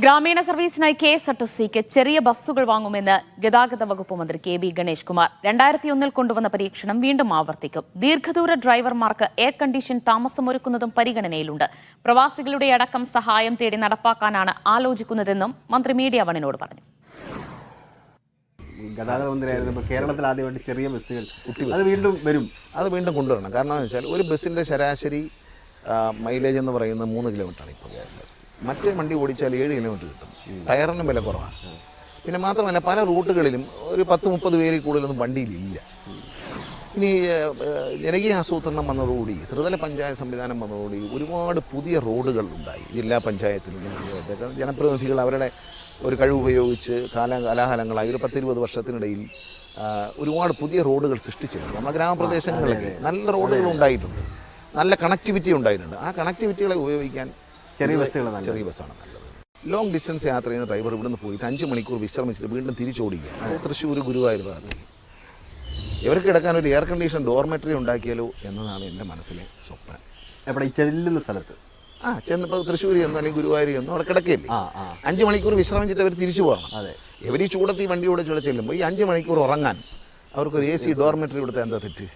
ഗ്രാമീണ സർവീസിനായി KSRTCക്ക് ചെറിയ ബസ്സുകൾ വാങ്ങുമെന്ന് ഗതാഗത വകുപ്പ് മന്ത്രി KB ഗണേഷ് കുമാർ 2001 കൊണ്ടുവന്ന പരീക്ഷണം വീണ്ടും ആവർത്തിക്കും. ദീർഘദൂര ഡ്രൈവർമാർക്ക് എയർ കണ്ടീഷൻ താമസമൊരുക്കുന്നതും പരിഗണനയിലുണ്ട്. പ്രവാസികളുടെ അടക്കം സഹായം തേടി നടപ്പാക്കാനാണ് ആലോചിക്കുന്നതെന്നും മന്ത്രി മീഡിയ വണിനോട് പറഞ്ഞു. ഗതാഗത മന്ത്രിയായിരുന്നു കേരളത്തിൽ ആദ്യമായിട്ട് ചെറിയ ബസ്സുകൾ അത് വീണ്ടും കൊണ്ടുവരണം. കാരണം എന്ന് വെച്ചാൽ ഒരു ബസ്സിൻ്റെ ശരാശരി മൈലേജ് എന്ന് പറയുന്നത് 3 കിലോമീറ്ററാണ് ഇപ്പോൾ KSRTC. മറ്റേ വണ്ടി ഓടിച്ചാൽ 7 കിലോമീറ്റർ കിട്ടും. ടയറിനും വില കുറവാണ്. പിന്നെ മാത്രമല്ല പല റൂട്ടുകളിലും ഒരു 10-30 പേരിൽ കൂടുതലൊന്നും വണ്ടിയിലില്ല. ഇനി ജനകീയ ആസൂത്രണം വന്നതോടുകൂടി ത്രിതല പഞ്ചായത്ത് സംവിധാനം വന്നതോടുകൂടി ഒരുപാട് പുതിയ റോഡുകൾ ഉണ്ടായി. ജില്ലാ പഞ്ചായത്തിലും ജനപ്രതിനിധികൾ അവരുടെ ഒരു കഴിവ് ഉപയോഗിച്ച് കാലാകാലങ്ങളായി ഒരു 10-20 വർഷത്തിനിടയിൽ ഒരുപാട് പുതിയ റോഡുകൾ സൃഷ്ടിച്ചിട്ടുണ്ട്. നമ്മുടെ ഗ്രാമപ്രദേശങ്ങളിലൊക്കെ നല്ല റോഡുകൾ ഉണ്ടായിട്ടുണ്ട്, നല്ല കണക്ടിവിറ്റി ഉണ്ടായിട്ടുണ്ട്. ആ കണക്ടിവിറ്റികളെ ഉപയോഗിക്കാൻ ചെറിയ ബസ്സാണ് നല്ലത്. ലോങ് ഡിസ്റ്റൻസ് യാത്ര ചെയ്യുന്ന ഡ്രൈവർ ഇവിടുന്ന് പോയിട്ട് 5 മണിക്കൂർ വിശ്രമിച്ചിട്ട് വീണ്ടും തിരിച്ചോടിക്കുക. തൃശ്ശൂർ, ഗുരുവായൂർ ഭാഗത്ത് ഇവർക്ക് കിടക്കാൻ ഒരു എയർ കണ്ടീഷൻ ഡോർമെറ്ററി ഉണ്ടാക്കിയാലോ എന്നതാണ് എൻ്റെ മനസ്സിലെ സ്വപ്നം. എവിടെ ഈ ചെല്ലുന്ന സ്ഥലത്ത് ചെന്നപ്പോൾ തൃശ്ശൂർ ചെന്നോ അല്ലെങ്കിൽ ഗുരുവായൂർ ചെന്നോ അവിടെ കിടക്കില്ലേ, 5 മണിക്കൂർ വിശ്രമിച്ചിട്ട് അവർ തിരിച്ചു പോകണം. ഇവർ ഈ ചൂടത്ത് ഈ വണ്ടിയോടെ ചെല്ലുമ്പോൾ ഈ 5 മണിക്കൂർ ഉറങ്ങാൻ അവർക്കൊരു AC ഡോർമെറ്ററി കൊടുത്താൽ എന്താ തെറ്റ്?